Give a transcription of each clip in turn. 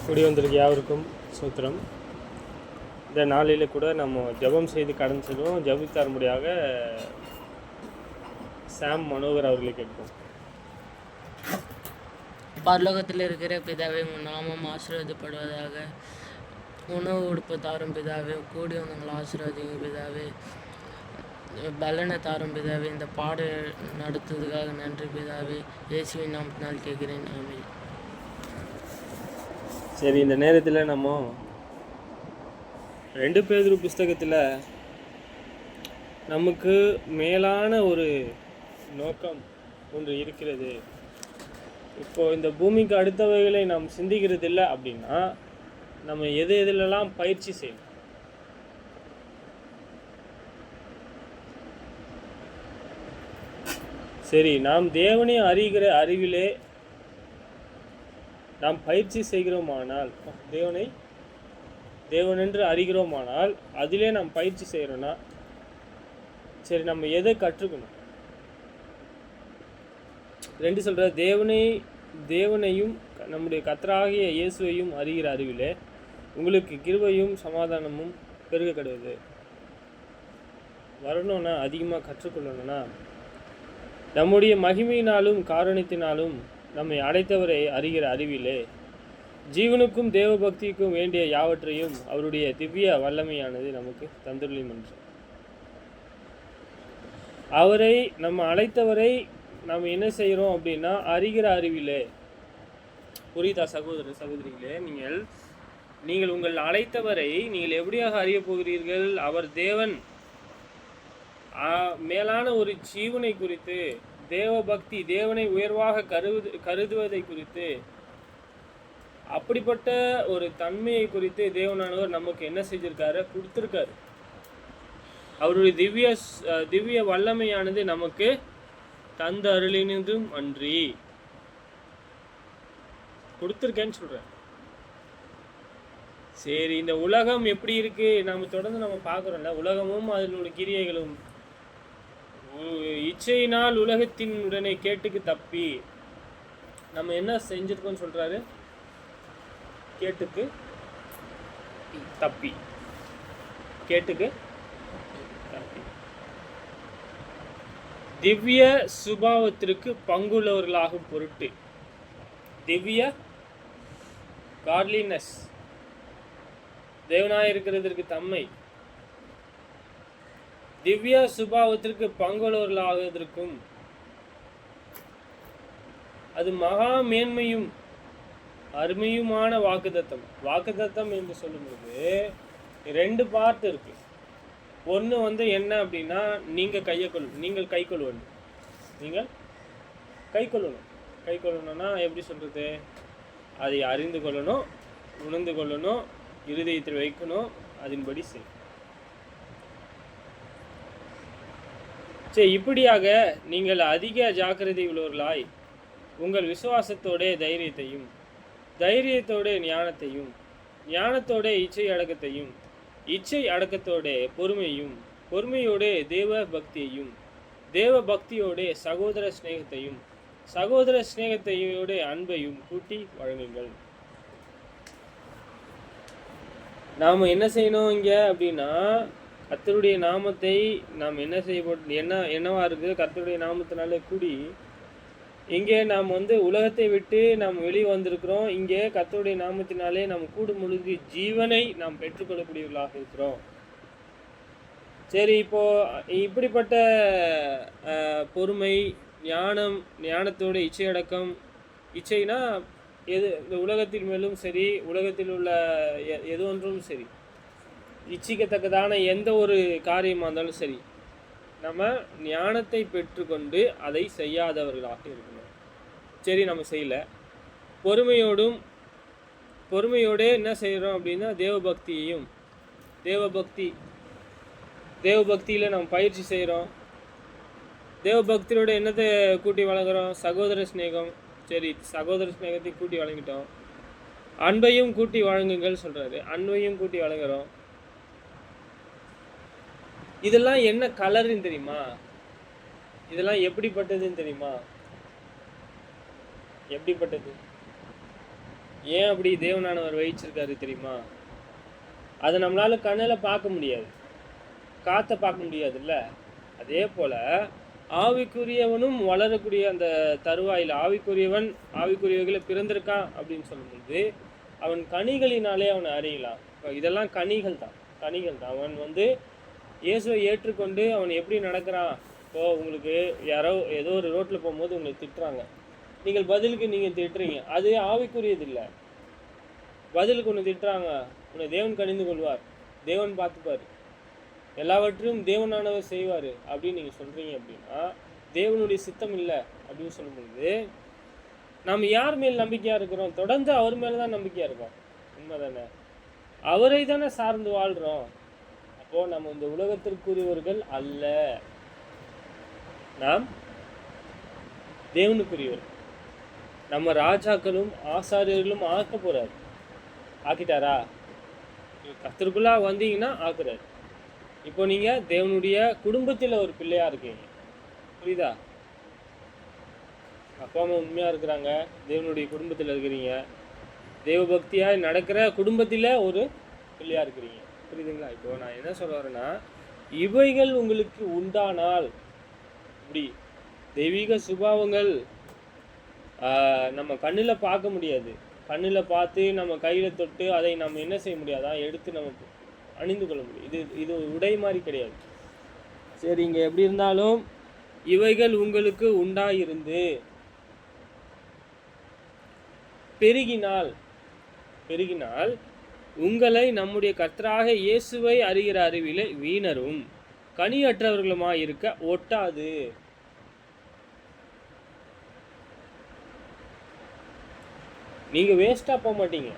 கூடி வந்திருக்க யாவருக்கும் சூத்திரம். இந்த நாளில் கூட நம்ம ஜெபம் செய்து கடன் செல்வோம். ஜெபித்தாரும்படியாக சாம் மனோகர் அவர்களை கேட்போம். பரலோகத்தில் இருக்கிற பிதாவே, உங்கள் நாமம் ஆசீர்வதிப்படுவதாக. உணவு உடுப்பு தாரும் பிதாவே, கூடி வந்தவங்களை ஆசீர்வதிங்க பிதாவே. பலனை தாரும் பிதாவே. இந்த பாடு நடத்துறதுக்காக நன்றி பிதாவே. இயேசுவின் நாமத்தினால் கேட்கிறேன், ஆமென். சரி, இந்த நேரத்தில் நம்ம 2 பேதுரு புஸ்தகத்தில் நமக்கு மேலான ஒரு நோக்கம் ஒன்று இருக்கிறது. இப்போ இந்த பூமிக்கு அடுத்தவைகளை நாம் சிந்திக்கிறது இல்லை அப்படின்னா நம்ம எதிலெல்லாம் பயிற்சி செய்யணும். சரி, நாம் தேவனை அறிகிற அறிவிலே நாம் பயிற்சி செய்கிறோமானால், தேவனென்று அறிகிறோமானால் அதிலே நாம் பயிற்சி செய்கிறோன்னா சரி, நம்ம எதை கற்றுக்கணும்? 2 சொல்கிற தேவனையும் நம்முடைய கர்த்தராகிய இயேசுவையும் அறிகிற அறிவிலே உங்களுக்கு கிருபையும் சமாதானமும் பெருக கிடையாது. வரணும்னா, அதிகமாக கற்றுக்கொள்ளணும்னா, நம்முடைய மகிமையினாலும் காரணத்தினாலும் நம்மை அடைத்தவரை அறிகிற அறிவிலே ஜீவனுக்கும் தேவ பக்திக்கும் வேண்டிய யாவற்றையும் அவருடைய திவ்ய வல்லமையானது நமக்கு தந்துள்ளி என்று. அவரை நம்ம அழைத்தவரை நம்ம என்ன செய்கிறோம் அப்படின்னா அறிகிற அறிவிலே. புரியுதா சகோதர சகோதரிகளே? நீங்கள் உங்கள் அழைத்தவரை நீங்கள் எப்படியாக அறிய போகிறீர்கள்? அவர் தேவன், மேலான ஒரு ஜீவனை குறித்து, தேவ பக்தி, தேவனை உயர்வாக கருதுவதை குறித்து, அப்படிப்பட்ட ஒரு தன்மையை குறித்து தேவனானவர் நமக்கு என்ன செஞ்சிருக்காரு? கொடுத்துருக்காரு. அவருடைய திவ்ய வல்லமையானது நமக்கு தந்த அருளினும் அன்றி கொடுத்துருக்கேன்னு சொல்றேன். சரி, இந்த உலகம் எப்படி இருக்கு? நம்ம தொடர்ந்து நம்ம பார்க்குறோம்ல, உலகமும் அதனுடைய கிரியைகளும் இச்சையினால் உலகத்தின் உடனே கேட்டுக்கு தப்பி நம்ம என்ன செஞ்சிருக்கோம்னு சொல்றாரு? கேட்டுக்கு தப்பி. திவ்ய சுபாவத்திற்கு பங்குள்ளவர்களாகும் பொருட்டு, திவ்ய காட்லினஸ், தேவனாய் இருக்கிறதற்கு தம்மை திவ்ய சுபாவத்திற்கு பங்குள்ளவர்களாகுவதற்கும், அது மகா மேன்மையும் அருமையுமான வாக்குத்தத்தம் என்று சொல்லும்போது 2 பார்ட் இருக்கு. ஒன்று என்ன அப்படின்னா, நீங்கள் கை கொள்ளணும்னா எப்படி சொல்றது? அதை அறிந்து கொள்ளணும், உணர்ந்து கொள்ளணும், இருதயத்தில் வைக்கணும், அதன்படி செய். சரி, இப்படியாக நீங்கள் அதிக ஜாக்கிரதை உள்ளவர்களாய் உங்கள் விசுவாசத்தோட தைரியத்தோட ஞானத்தையும், ஞானத்தோட இச்சை அடக்கத்தையும், இச்சை அடக்கத்தோட பொறுமையோட தேவ பக்தியோட சகோதர ஸ்நேகத்தையோட அன்பையும் கூட்டி வழங்குங்கள். நாம் என்ன செய்யணும் இங்கே அப்படின்னா, கர்த்தருடைய நாமத்தை நாம் என்னவா இருக்குது? கர்த்தருடைய நாமத்தினாலே கூடி இங்கே நாம் உலகத்தை விட்டு நாம் வெளியே வந்திருக்கிறோம். இங்கே கர்த்தருடைய நாமத்தினாலே நாம் கூடும் பொழுது ஜீவனை நாம் பெற்றுக்கொள்ளக்கூடியவர்களாக இருக்கிறோம். சரி, இப்போ இப்படிப்பட்ட பொறுமை, ஞானத்தோட இச்சை அடக்கம். இச்சைனா எது? இந்த உலகத்தின் மேலும் சரி, உலகத்தில் உள்ள எது ஒன்றும் சரி, இச்சிக்கத்தக்கதான எந்த ஒரு காரியமாக இருந்தாலும் சரி, நம்ம ஞானத்தை பெற்றுக்கொண்டு அதை செய்யாதவர்களாக இருக்கணும். சரி, நம்ம செய்யல. பொறுமையோடு என்ன செய்கிறோம் அப்படின்னா, தேவபக்தியில் நம்ம பயிற்சி செய்கிறோம். தேவபக்தியோட என்னத்தை கூட்டி வழங்குறோம்? சகோதர ஸ்நேகம். சரி, சகோதர ஸ்நேகத்தை கூட்டி வழங்கிட்டோம். அன்பையும் கூட்டி வழங்குங்கள் சொல்கிறாரு. அன்பையும் கூட்டி வழங்குறோம். இதெல்லாம் என்ன கலருன்னு தெரியுமா? இதெல்லாம் எப்படிப்பட்டதுன்னு தெரியுமா? எப்படிப்பட்டது? ஏன் அப்படி தேவனானவர் வகிச்சிருக்காரு தெரியுமா? அதை நம்மளால கண்ணில் பார்க்க முடியாது, காற்றை பார்க்க முடியாதுல்ல. அதே போல் ஆவிக்குரியவனும் வளரக்கூடிய அந்த தருவாயில் ஆவிக்குரியவர்களை பிறந்திருக்கான் அப்படின்னு சொல்லும்போது அவன் கனிகளினாலே அவனை அறியலாம். இதெல்லாம் கனிகள் தான். அவன் இயேசுவை ஏற்றுக்கொண்டு அவன் எப்படி நடக்கிறான். இப்போது உங்களுக்கு யாரோ ஏதோ ஒரு ரோட்டில் போகும்போது உங்களை திட்டுறாங்க, நீங்கள் பதிலுக்கு நீங்கள் திட்டுறீங்க, அது ஆவிக்குரியது இல்லை. பதிலுக்கு ஒன்று திட்டுறாங்க, உன்னை தேவன் கணிந்து கொள்வார், தேவன் பார்த்துப்பார், எல்லாவற்றையும் தேவனானவர் செய்வார் அப்படின்னு நீங்கள் சொல்கிறீங்க அப்படின்னா தேவனுடைய சித்தம் இல்லை அப்படின்னு சொல்லும்போது நாம் யார் மேல் நம்பிக்கையாக இருக்கிறோம்? தொடர்ந்து அவர் மேலே தான் நம்பிக்கையாக இருக்கோம். உண்மை தானே? அவரை தானே சார்ந்து வாழ்கிறோம். அப்போது நம்ம இந்த உலகத்திற்குரியவர்கள் அல்ல, நாம் தேவனுக்குரியவர். நம்ம ராஜாக்களும் ஆசாரியர்களும் ஆக்க போகிறார். ஆக்கிட்டாரா? கர்த்தருக்குள்ளே வந்தீங்கன்னா ஆக்குறாரு. இப்போ நீங்கள் தேவனுடைய குடும்பத்தில் ஒரு பிள்ளையாக இருக்கீங்க, புரியுதா? அப்பா அம்மா உண்மையாக இருக்கிறாங்க, தேவனுடைய குடும்பத்தில் இருக்கிறீங்க, தேவ பக்தியாக நடக்கிற குடும்பத்தில் ஒரு பிள்ளையாக இருக்கிறீங்க, புரியுதுங்களா? இப்போ நான் என்ன சொல்ல வரேன்னா, இவைகள் உங்களுக்கு உண்டானால், இப்படி தெய்வீக சுபாவங்கள் நம்ம கண்ணில் பார்க்க முடியாது, கண்ணில் பார்த்து நம்ம கையில் தொட்டு அதை நம்ம என்ன செய்ய முடியாதான் எடுத்து நமக்கு அணிந்து கொள்ள முடியும். இது உடை மாதிரி கிடையாது. சரி, இங்கே எப்படி இருந்தாலும் இவைகள் உங்களுக்கு உண்டாயிருந்து பெருகினால் உங்களை நம்முடைய கர்த்தராக இயேசுவை அறிகிற அறிவிலே வீணரும் கனியற்றவர்களுமாய் இருக்க ஒட்டாது. நீங்கள் வேஸ்ட்டாக போக மாட்டீங்க,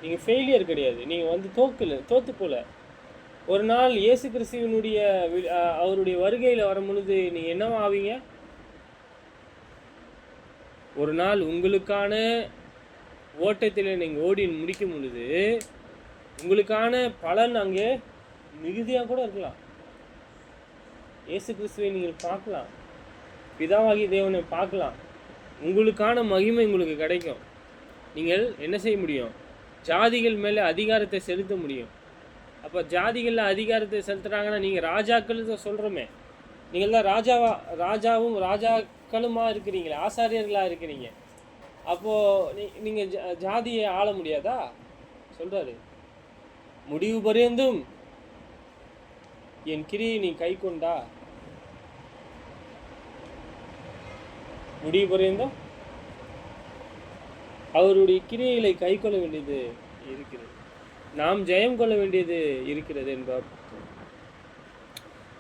நீங்கள் ஃபெயிலியர் கிடையாது, நீங்கள் தோற்று போல. ஒரு நாள் இயேசு கிறிஸ்துவினுடைய அவருடைய வருகையில் வரும் பொழுது நீங்கள் என்னவா ஆவீங்க? ஒரு நாள் உங்களுக்கான ஓட்டத்தில் நீங்கள் ஓடி முடிக்கும் பொழுது உங்களுக்கான பலன் அங்கே மிகுதியாக கூட இருக்கலாம். இயேசு கிறிஸ்துவை நீங்கள் பார்க்கலாம், பிதாவாகி தேவனை பார்க்கலாம், உங்களுக்கான மகிமை உங்களுக்கு கிடைக்கும். நீங்கள் என்ன செய்ய முடியும்? ஜாதிகள் மேலே அதிகாரத்தை செலுத்த முடியும். அப்போ ஜாதிகளில் அதிகாரத்தை செலுத்துகிறாங்கன்னா நீங்கள் ராஜாக்கள் சொல்கிறோமே, நீங்கள் தான் ராஜாவும் ராஜாக்களுமா இருக்கிறீங்களே, ஆசாரியர்களாக இருக்கிறீங்க. அப்போது நீங்கள் ஜாதியை ஆள முடியாதா? சொல்கிறாரு, முடிவு பரியந்தும் என் கிரியை நீ கை கொண்டா, முடிவு பரியந்தும் அவருடைய கிரியைகளை கை கொள்ள வேண்டியது இருக்கிறது, நாம் ஜெயம் கொள்ள வேண்டியது இருக்கிறது என்பார்.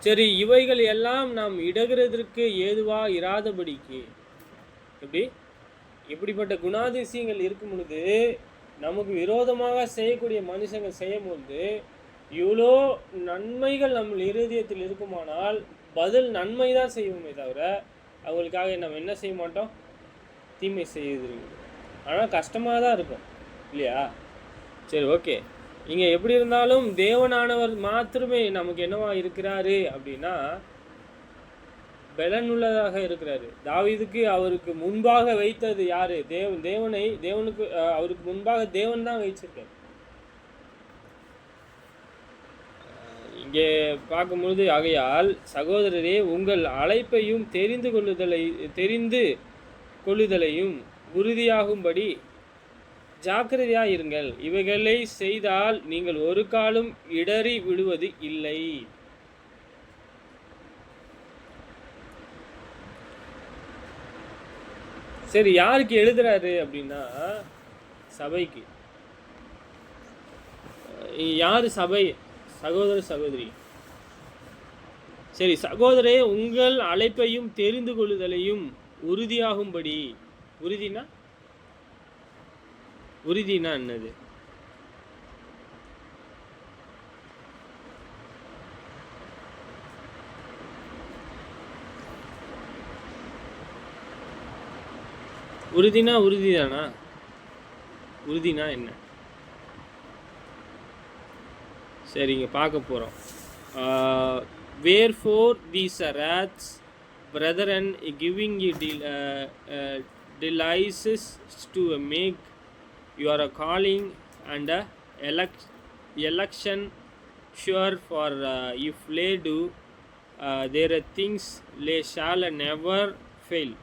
சரி, இவைகள் எல்லாம் நாம் இடகிறதற்கு ஏதுவா இராதபடிக்கு, எப்படிப்பட்ட குணாதிசயங்கள் இருக்கும் பொழுது நமக்கு விரோதமாக செய்யக்கூடிய மனுஷங்க செய்யும் பொழுது இவ்வளோ நன்மைகள் நம்ம இருதயத்தில் இருக்குமானால் பதில் நன்மை தான் செய்வோமே தவிர அவங்களுக்காக நம்ம என்ன செய்ய மாட்டோம்? தீமை செய்யுது. ஆனால் கஷ்டமாக தான் இருக்கும் இல்லையா? சரி, ஓகே. இங்கே எப்படி இருந்தாலும் தேவனானவர் மாத்திரமே நமக்கு என்னவா இருக்கிறாரு அப்படின்னா பலனுள்ளதாக இருக்கிறாரு. தாவீதுக்கு அவருக்கு முன்பாக வைத்தது யாரு? தேவனுக்கு அவருக்கு முன்பாக தேவன் தான் வைச்சிருக்காரு. இங்கே பார்க்கும்பொழுது, ஆகையால் சகோதரரே, உங்கள் அழைப்பையும் தெரிந்து கொள்ளுதலையும் உறுதியாகும்படி ஜாக்கிரதையாக இருங்கள். இவைகளை செய்தால் நீங்கள் ஒரு காலம் இடறி விடுவது இல்லை. சரி, யாருக்கு எழுதுறாரு அப்படின்னா சபைக்கு. யாரு சபை? சகோதர சகோதரி. சரி, சகோதரே, உங்கள் அழைப்பையும் தெரிந்து கொள்ளுதலையும் உறுதியாகும்படி. உறுதினா என்னது? உறுதிதானா? உறுதினா என்ன? சரிங்க, பார்க்க போகிறோம். Wherefore these wraths, brethren, giving you delights to make You are a calling and a election sure for if lay do there are things lay shall never fail.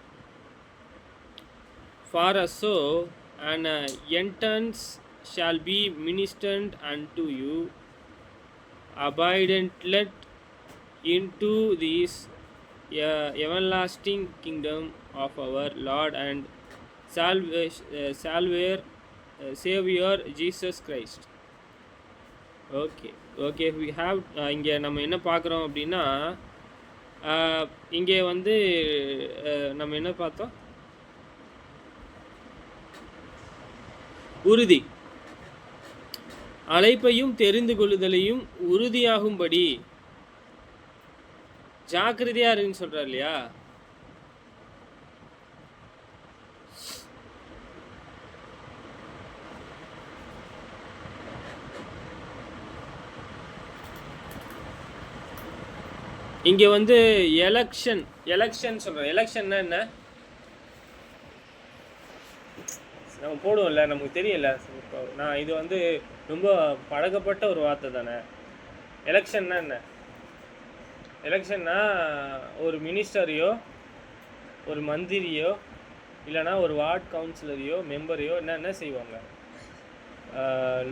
For us so an entrance shall be ministered unto you, abident let into this everlasting kingdom of our Lord and Savior Jesus Christ. Okay okay we have இங்கே நம்ம என்ன பார்க்குறோம் அப்படின்னா இங்கே வந்து நம்ம என்ன பார்த்தோம்? உறுதி, அழைப்பையும் தெரிந்து கொள்ளுதலையும் உறுதியாகும்படி ஜாக்கிரதையா இருக்குன்னு சொல்றார் இல்லையா? இங்க வந்து எலெக்ஷன் சொல்றேன். எலெக்ஷன்னா என்ன? நம்ம போடுவோம்ல, நமக்கு தெரியல. நான் இது வந்து ரொம்ப பழக்கப்பட்ட ஒரு வார்த்தை தானே. எலெக்ஷன்னா என்ன? எலெக்ஷன்னா ஒரு மினிஸ்டரையோ ஒரு மந்திரியோ இல்லைனா ஒரு வார்டு கவுன்சிலரையோ மெம்பரையோ என்ன செய்வாங்க,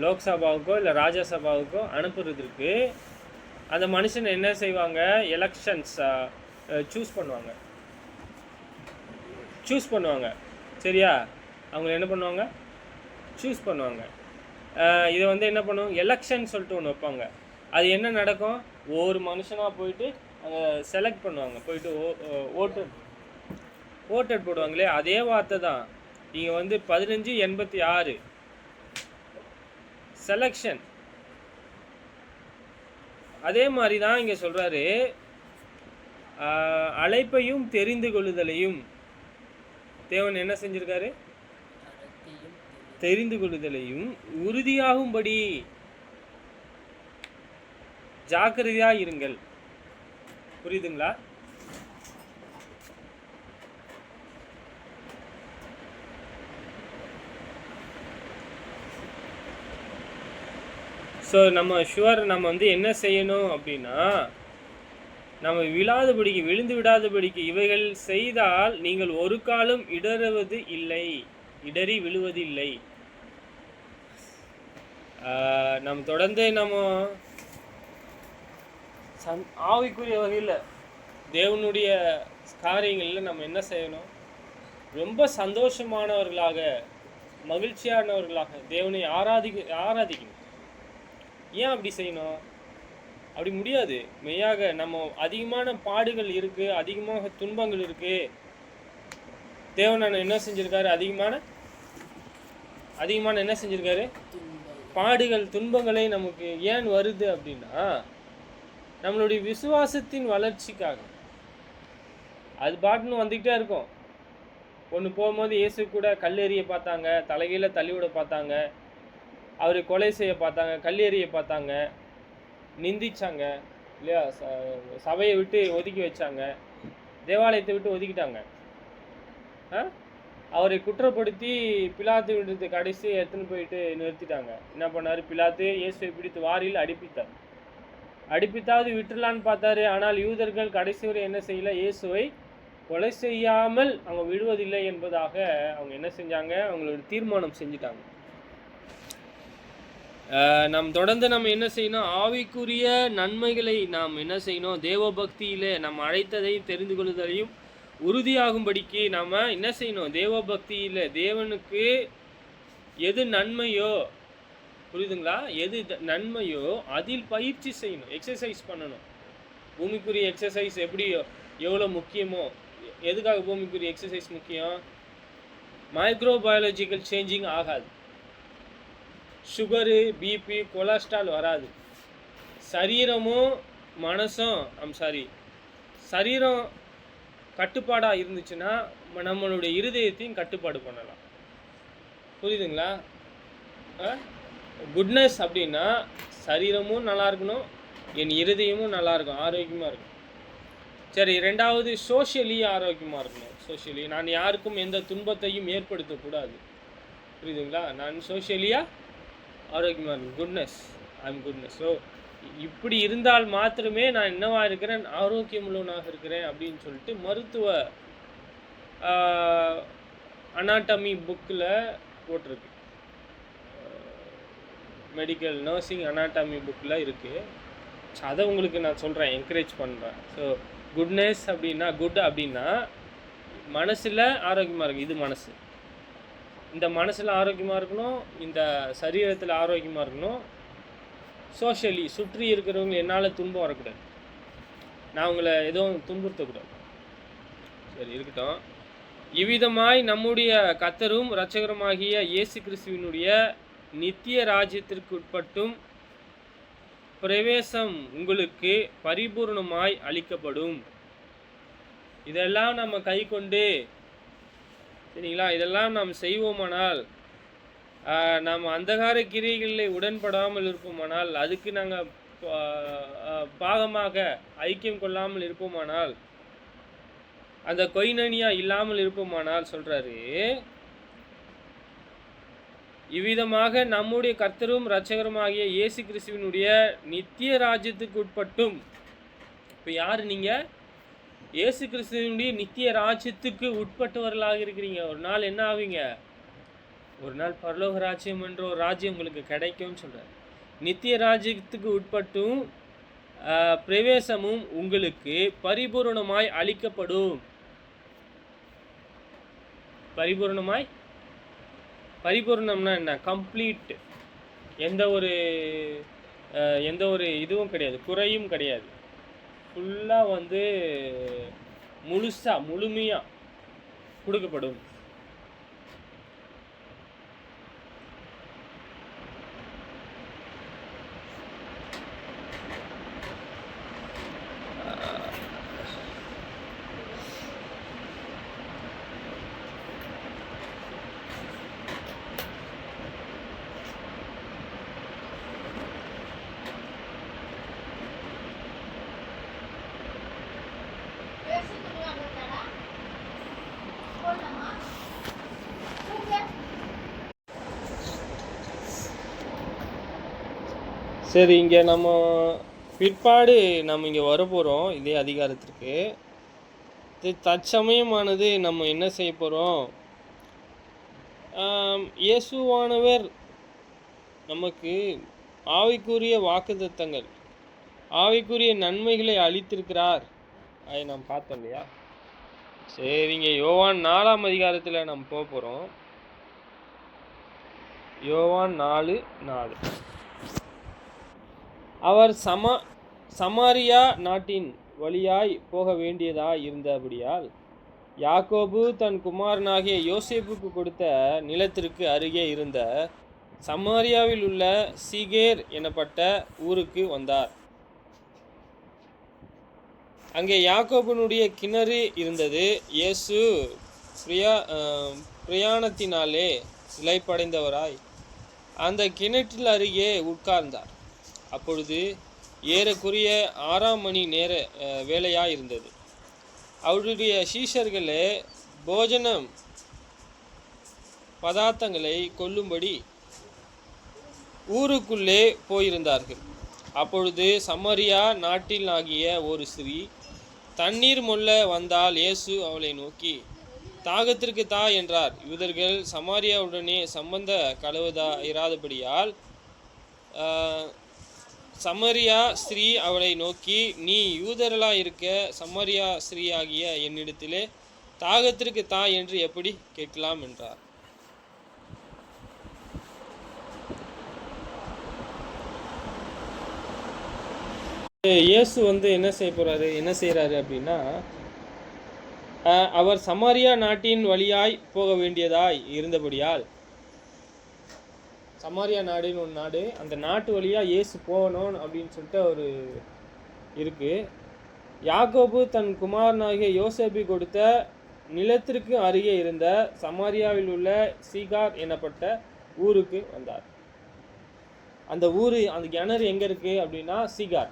லோக்சபாவுக்கோ இல்லை ராஜ்யசபாவுக்கோ அனுப்புறதுக்கு அந்த மனுஷன் என்ன செய்வாங்க? எலெக்ஷன்ஸ் சூஸ் பண்ணுவாங்க. சரியா? அவங்க என்ன பண்ணுவாங்க? சூஸ் பண்ணுவாங்க. இதை வந்து என்ன பண்ணுவோம்? எலெக்ஷன் சொல்லிட்டு ஒன்று வைப்பாங்க. அது என்ன நடக்கும்? ஒவ்வொரு மனுஷனாக போயிட்டு அங்கே செலக்ட் பண்ணுவாங்க, போயிட்டு ஓட்டட் போடுவாங்களே, அதே வார்த்தை தான் இங்கே வந்து 1586 செலெக்ஷன். அதே மாதிரி தான் இங்கே சொல்கிறாரு, அழைப்பையும் தெரிந்து கொள்ளுதலையும் தேவன் என்ன செஞ்சிருக்காரு? தெரிந்து கொள்ளுதலையும் உறுதியாகும்படி ஜாக்கிரதையா இருங்கள். புரியுதுங்களா? ஸோ நம்ம வந்து என்ன செய்யணும் அப்படின்னா, நம்ம விழுந்து விடாதபடிக்கு இவைகள் செய்தால் நீங்கள் ஒரு காலம் இடறி விழுவது இல்லை. நம்ம தொடர்ந்து ஆவிக்குரிய வகையில் தேவனுடைய காரியங்களில் நம்ம என்ன செய்யணும்? ரொம்ப சந்தோஷமானவர்களாக, மகிழ்ச்சியானவர்களாக தேவனை ஆராதிக்கணும். ஏன் அப்படி செய்யணும்? அப்படி முடியாது. மெய்யாக நம்ம அதிகமான பாடுகள் இருக்குது, அதிகமாக துன்பங்கள் இருக்குது. தேவன் என்ன செஞ்சுருக்காரு? அதிகமான என்ன செஞ்சுருக்காரு? பாடுகள், துன்பங்களை நமக்கு ஏன் வருது அப்படின்னா, நம்மளுடைய விசுவாசத்தின் வளர்ச்சிக்காக. அது பாட்டுன்னு வந்துக்கிட்டே இருக்கும். ஒன்று போகும்போது இயேசு கூட கல்லெறிய பார்த்தாங்க, தலைகீழ தள்ளிவிட பார்த்தாங்க, அவரை கொலை செய்ய பார்த்தாங்க, கல்லெறிய பார்த்தாங்க, நிந்திச்சாங்க இல்லையா? சபையை விட்டு ஒதுக்கி வச்சாங்க, தேவாலயத்தை விட்டு ஒதுக்கிட்டாங்க. அவரை குற்றப்படுத்தி பிலாத்து விடுறது கடைசி எடுத்துன்னு போயிட்டு நிறுத்திட்டாங்க. என்ன பண்ணார்? பிலாத்து இயேசுவை பிடித்து வாரியில் அடிப்பித்தாவது விட்டுலான்னு பார்த்தாரு. ஆனால் யூதர்கள் கடைசி வரை என்ன செய்யல? இயேசுவை கொலை செய்யாமல் அவங்க விடுவதில்லை என்பதாக அவங்க என்ன செஞ்சாங்க? அவங்களோட தீர்மானம் செஞ்சுட்டாங்க. தொடர்ந்து நம்ம என்ன செய்யணும்? ஆவிக்குரிய நன்மைகளை நாம் என்ன செய்யணும்? தேவ பக்தியிலே நம்ம அழைத்ததை தெரிந்து கொள்ளுதலையும் உறுதியாகும்படிக்கு நாம் என்ன செய்யணும்? தேவ பக்தியில் தேவனுக்கு எது நன்மையோ, புரியுதுங்களா? எது நன்மையோ அதில் பயிற்சி செய்யணும், எக்ஸசைஸ் பண்ணணும். பூமிக்குரிய எக்ஸசைஸ் எவ்வளோ முக்கியமோ, எதுக்காக பூமிக்குரிய எக்ஸசைஸ் முக்கியம்? மைக்ரோபயாலஜிக்கல் சேஞ்சிங் ஆகாது, சுகரு, பிபி, கொலஸ்ட்ரால் வராது. சரீரமும் மனசும் சரீரம் கட்டுப்பாடாக இருந்துச்சுன்னா நம்மளுடைய இருதயத்தையும் கட்டுப்பாடு பண்ணலாம். புரியுதுங்களா? குட்னஸ் அப்படின்னா சரீரமும் நல்லா இருக்கணும், என் இருதயமும் நல்லா இருக்கும், ஆரோக்கியமாக இருக்கும். சரி, ரெண்டாவது சோஷியலி ஆரோக்கியமாக இருக்கணும். சோஷியலி நான் யாருக்கும் எந்த துன்பத்தையும் ஏற்படுத்தக்கூடாது. புரியுதுங்களா? நான் சோஷியலியாக ஆரோக்கியமாக இருக்கேன். Goodness, I'm goodness. ஸோ இப்படி இருந்தால் மாத்திரமே நான் என்னவா இருக்கிறேன், ஆரோக்கியம் உள்ளவனாக இருக்கிறேன் அப்படின்னு சொல்லிட்டு மருத்துவ அனாட்டமி புக்கில் போட்டிருக்கு. மெடிக்கல் நர்சிங் அனாட்டமி புக்கில் இருக்குது. ஸோ அதை உங்களுக்கு நான் சொல்கிறேன், என்கரேஜ் பண்ணுறேன். ஸோ குட்னஸ் அப்படின்னா, குட் அப்படின்னா மனசில் ஆரோக்கியமாக இருக்குது. இது மனசு. இந்த மனசில் ஆரோக்கியமாக இருக்கணும், இந்த சரீரத்தில் ஆரோக்கியமாக இருக்கணும். சோஷியலி சுற்றி இருக்கிறவங்க என்னால் துன்பம் வரக்கூடாது, நான் உங்களை எதுவும் துன்புறுத்தக்கூடாது. சரி, இருக்கட்டும். இவ்விதமாய் நம்முடைய கர்த்தரும் இரட்சகருமாகிய இயேசு கிறிஸ்துவினுடைய நித்திய ராஜ்யத்திற்கு உட்பட்டும் பிரவேசம் உங்களுக்கு பரிபூர்ணமாய் அளிக்கப்படும். இதெல்லாம் நம்ம கை கொண்டு, சரிங்களா, இதெல்லாம் நாம் செய்வோமானால், நாம் அந்தகார கிரியைகளில் உடன்படாமல் இருப்போமானால், அதுக்கு நாங்கள் பாகமாக ஐக்கியம் கொள்ளாமல் இருப்போமானால், அந்த கொய்னனியா இல்லாமல் இருப்போமானால் சொல்கிறாரு, இவ்விதமாக நம்முடைய கர்த்தரும் இரட்சகருமாகிய இயேசு கிறிஸ்துவினுடைய நித்திய ராஜ்யத்துக்கு உட்பட்டும். இப்போ யார் நீங்கள்? இயேசு கிறிஸ்துவினுடைய நித்திய ராஜ்யத்துக்கு உட்பட்டவர்களாக இருக்கிறீங்க. ஒரு நாள் என்ன ஆவீங்க? ஒரு நாள் பரலோக ராஜ்யம் என்ற ஒரு ராஜ்யம் உங்களுக்கு கிடைக்கும்னு சொல்கிறார். நித்திய ராஜ்யத்துக்கு உட்பட்டும் பிரவேசமும் உங்களுக்கு பரிபூர்ணமாய் அளிக்கப்படும். பரிபூர்ணம்னா என்ன? கம்ப்ளீட். எந்த ஒரு இதுவும் கிடையாது, குறையும் கிடையாது. ஃபுல்லாக முழுமையாக கொடுக்கப்படும். சரி, இங்கே நம்ம பிற்பாடு நம்ம இங்கே வரப்போகிறோம் இதே அதிகாரத்திற்கு. தற்சமயமானது நம்ம என்ன செய்ய போகிறோம்? இயேசுவானவர் நமக்கு ஆவிக்குரிய வாக்குத்தத்தங்கள், ஆவிக்குரிய நன்மைகளை அளித்திருக்கிறார். அதை நாம் பார்த்தோம் இல்லையா? சரிங்க, யோவான் 4ஆம் அதிகாரத்தில் நம்ம போக போகிறோம். யோவான் 4:4. அவர் சமாரியா நாட்டின் வழியாய் போக வேண்டியதாய் இருந்தபடியால் யாக்கோபு தன் குமாரனாகிய யோசேப்புக்கு கொடுத்த நிலத்திற்கு அருகே இருந்த சமாரியாவில் உள்ள சீகேர் எனப்பட்ட ஊருக்கு வந்தார். அங்கே யாக்கோபனுடைய கிணறு இருந்தது. இயேசு பிரயாணத்தினாலே இளைப்படைந்தவராய் அந்த கிணற்றில் அருகே உட்கார்ந்தார். அப்பொழுது ஏறக்குறைய 6ஆம் மணி நேர வேலையாக இருந்தது. அவருடைய சீஷர்களே போஜனம் பதார்த்தங்களை கொள்ளும்படி ஊருக்குள்ளே போயிருந்தார்கள். அப்பொழுது சமாரியா நாட்டில் ஆகிய ஒரு ஸ்திரீ தண்ணீர் மொள்ள வந்தால் இயேசு அவளை நோக்கி, தாகத்திற்கு தா என்றார். யூதர்கள் சமாரியாவுடனே சம்பந்த கலவதா இராதபடியால் சமாரியா ஸ்திரீ அவளை நோக்கி, நீ யூதர்களா இருக்க சமாரியா ஸ்திரீ ஆகிய என்னிடத்திலே தாகத்திற்கு தா என்று எப்படி கேட்கலாம் என்றார். இயேசு என்ன செய்கிறாரு அப்படின்னா, அவர் சமாரியா நாட்டின் வழியாய் போக வேண்டியதாய் இருந்தபடியால், சமாரியா நாடுன்னு ஒரு நாடு, அந்த நாட்டு வழியாக இயேசு போகணும் அப்படின்னு சொல்லிட்டு அவர் இருக்கு. யாக்கோபு தன் குமாரனாகிய யோசேப்பு கொடுத்த நிலத்திற்கு அருகே இருந்த சமாரியாவில் உள்ள சீகார் எனப்பட்ட ஊருக்கு வந்தார். அந்த ஊர், அந்த கிணறு எங்கே இருக்குது அப்படின்னா சீகார்.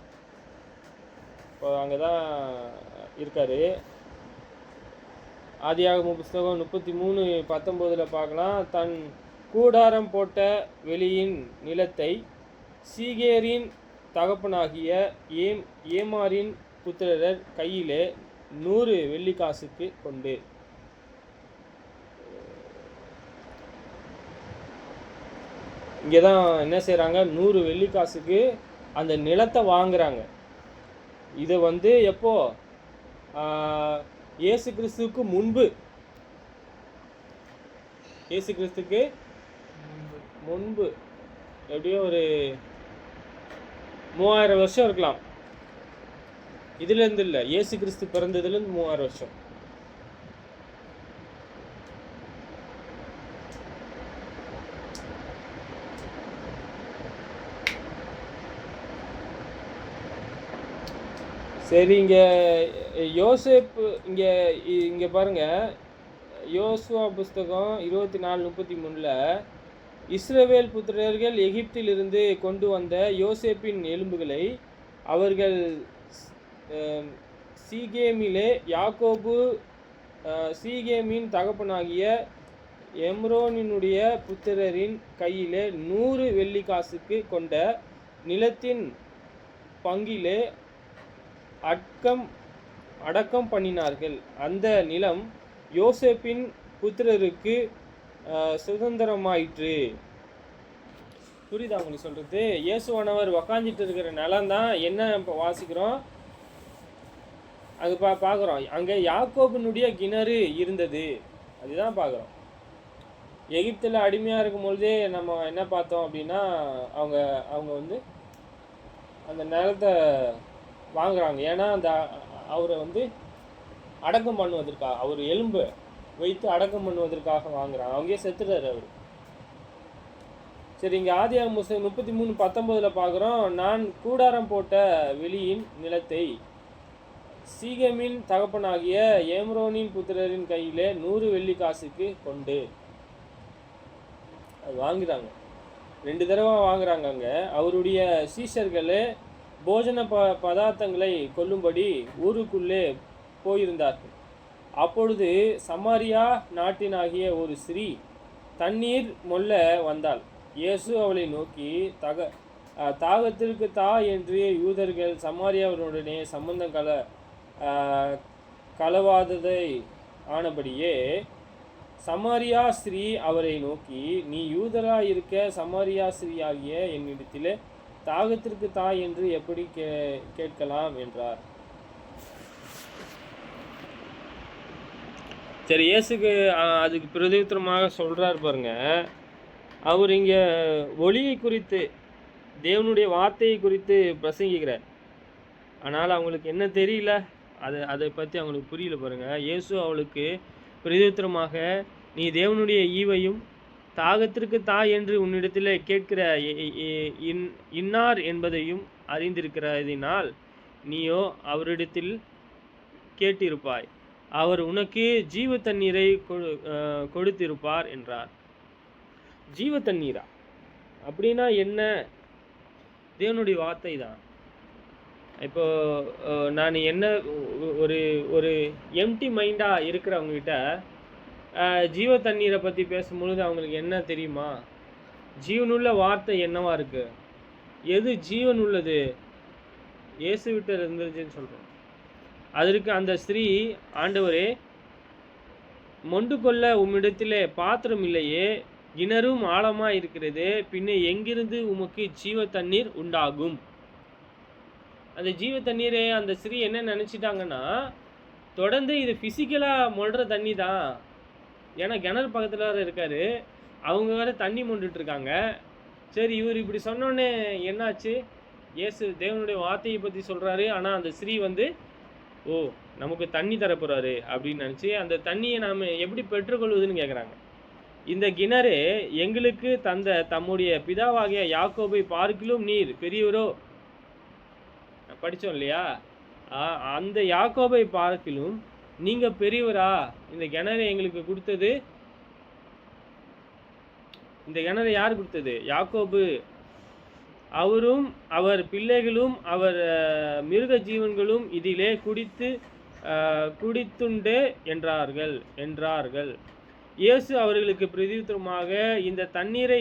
இப்போ அங்கே தான் இருக்கார். ஆதியாகம புஸ்தகம் 33:19 பார்க்கலாம். தன் கூடாரம் போட்ட வெளியின் நிலத்தை சீகேரின் தகப்பனாகிய ஏமாரின் புத்திரர் கையிலே 100 வெள்ளிக்காசுக்கு கொண்டு. இங்கே தான் என்ன செய்கிறாங்க, 100 வெள்ளிக்காசுக்கு அந்த நிலத்தை வாங்குறாங்க. இதை வந்து எப்போ, இயேசு கிறிஸ்துவுக்கு முன்பு, இயேசு கிறிஸ்துக்கு முன்பு எப்படியோ ஒரு 3000 வருஷம் இருக்கலாம். இதுலேருந்து இல்லை, இயேசு கிறிஸ்து பிறந்ததுலேருந்து 3000 வருஷம். சரி, இங்கே யோசேப்பு இங்கே பாருங்கள், யோசுவா புஸ்தகம் 24:33 இஸ்ரவேல் புத்திரர்கள் எகிப்திலிருந்து கொண்டு வந்த யோசேப்பின் எலும்புகளை அவர்கள் சீகேமிலே யாக்கோபு சீகேமின் தகப்பனாகிய எம்ரோனினுடைய புத்திரரின் கையிலே 100 வெள்ளிக்காசுக்கு கொண்ட நிலத்தின் பங்கிலே அடக்கம் பண்ணினார்கள். அந்த நிலம் யோசேப்பின் புத்திரருக்கு சுதந்திரமாயிற்று. புரியுதா உங்களுக்கு சொல்றது? இயேசுவானவர் உக்காந்துட்டு இருக்கிற நிலம் தான் என்ன இப்போ வாசிக்கிறோம், அது பார்க்குறோம். அங்கே யாக்கோபினுடைய கிணறு இருந்தது, அதுதான் பார்க்குறோம். எகிப்தில் அடிமையாக இருக்கும் பொழுதே நம்ம என்ன பார்த்தோம் அப்படின்னா, அவங்க வந்து அந்த நிலத்தை வாங்குறாங்க. ஏன்னா அந்த அவரை வந்து அடக்கம் பண்ணுவதற்காக, அவர் எலும்பு வைத்து அடக்கம் பண்ணுவதற்காக வாங்குறாங்க. அங்கேயே செத்துட்டார் அவர். சரி, இங்கே ஆதியாகமம் 33:19 பார்க்குறோம். நான் கூடாரம் போட்ட வெளியின் நிலத்தை சீகேமின் தகப்பனாகிய ஏம்ரோனின் புத்திரரின் கையிலே 100 வெள்ளிக்காசுக்கு கொண்டு. அது வாங்குறாங்க, 2 தடவை வாங்குறாங்க. அங்கே அவருடைய சீஷர்களே போஜன பதார்த்தங்களை கொல்லும்படி ஊருக்குள்ளே போயிருந்தார்கள். அப்பொழுது சமாரியா நாட்டினாகிய ஒரு ஸ்திரீ தண்ணீர் மொல்ல வந்தாள். இயேசு அவளை நோக்கி, தாகத்திற்கு தா என்று யூதர்கள் சமாரியாவுடனே சம்பந்தம் கலவாததை ஆனபடியே சமாரியா ஸ்திரீ அவரை நோக்கி, நீ யூதரா இருக்க சமாரியா ஸ்திரீ ஆகிய என்னிடத்திலே தாகத்திற்கு தா என்று எப்படி கேட்கலாம் என்றார். சரி, இயேசுக்கு அதுக்கு பிரதியுத்தரமாக சொல்கிறார் பாருங்க. அவர் இங்கே ஒளியை குறித்து, தேவனுடைய வார்த்தையை குறித்து பிரசங்கிக்கிறார். ஆனால் அவங்களுக்கு என்ன தெரியல, அதை பற்றி அவங்களுக்கு புரியல பாருங்க. இயேசு அவளுக்கு பிரதியுத்தரமாக, நீ தேவனுடைய ஈவையும் தாகத்திற்கு தா என்று உன்னிடத்தில் கேட்கிற இன்னார் என்பதையும் அறிந்திருக்கிறதினால் நீயோ அவரிடத்தில் கேட்டிருப்பாய், அவர் உனக்கு ஜீவ தண்ணீரை கொடுத்திருப்பார் என்றார். ஜீவ தண்ணீரா அப்படின்னா என்ன? தேவனுடைய வார்த்தை தான். இப்போ நான் என்ன ஒரு எம்டி மைண்டாக இருக்கிறவங்ககிட்ட ஜீவ தண்ணீரை பற்றி பேசும்பொழுது அவங்களுக்கு என்ன தெரியுமா? ஜீவனுள்ள வார்த்தை என்னவா இருக்குது? எது ஜீவன் உள்ளது? இயேசு விட்டு இருந்துச்சுன்னு சொல்கிறோம். அதற்கு அந்த ஸ்திரீ, ஆண்டவரே, மொண்டு கொள்ள உம்மிடத்திலே பாத்திரம் இல்லையே, கிணறும் ஆழமாக இருக்கிறது, பின்ன எங்கிருந்து உமக்கு ஜீவ தண்ணீர் உண்டாகும்? அந்த ஜீவ தண்ணீரை அந்த ஸ்திரீ என்ன நினச்சிட்டாங்கன்னா, தொடர்ந்து இது ஃபிசிக்கலாக மொழ்கிற தண்ணி தான். ஏன்னா கிணறு பக்கத்தில் வேறு இருக்கார், அவங்க வேறு தண்ணி மொண்டுட்ருக்காங்க. சரி, இவர் இப்படி சொன்னோன்னே என்னாச்சு? இயேசு தேவனுடைய வார்த்தையை பற்றி சொல்கிறாரு. ஆனால் அந்த ஸ்திரீ வந்து, ஓ, நமக்கு தண்ணி தரப்போகிறாரு அப்படின்னு நினச்சி அந்த தண்ணியை நாம் எப்படி பெற்றுக்கொள்வதுன்னு கேட்குறாங்க. இந்த கிணறு எங்களுக்கு தந்த தம்முடைய பிதாவாகிய யாக்கோபை பார்க்கிலும் நீர் பெரியவரோ, படித்தோம் இல்லையா? அந்த யாக்கோபை பார்க்கிலும் நீங்கள் பெரியவரா? இந்த கிணறு எங்களுக்கு கொடுத்தது, இந்த கிணறு யார் கொடுத்தது? யாக்கோபு. அவரும் அவர் பிள்ளைகளும் அவர் மிருக ஜீவன்களும் இதிலே குடித்துண்டு என்றார்கள். இயேசு அவர்களுக்கு பிரதியுத்தரமாக, இந்த தண்ணீரை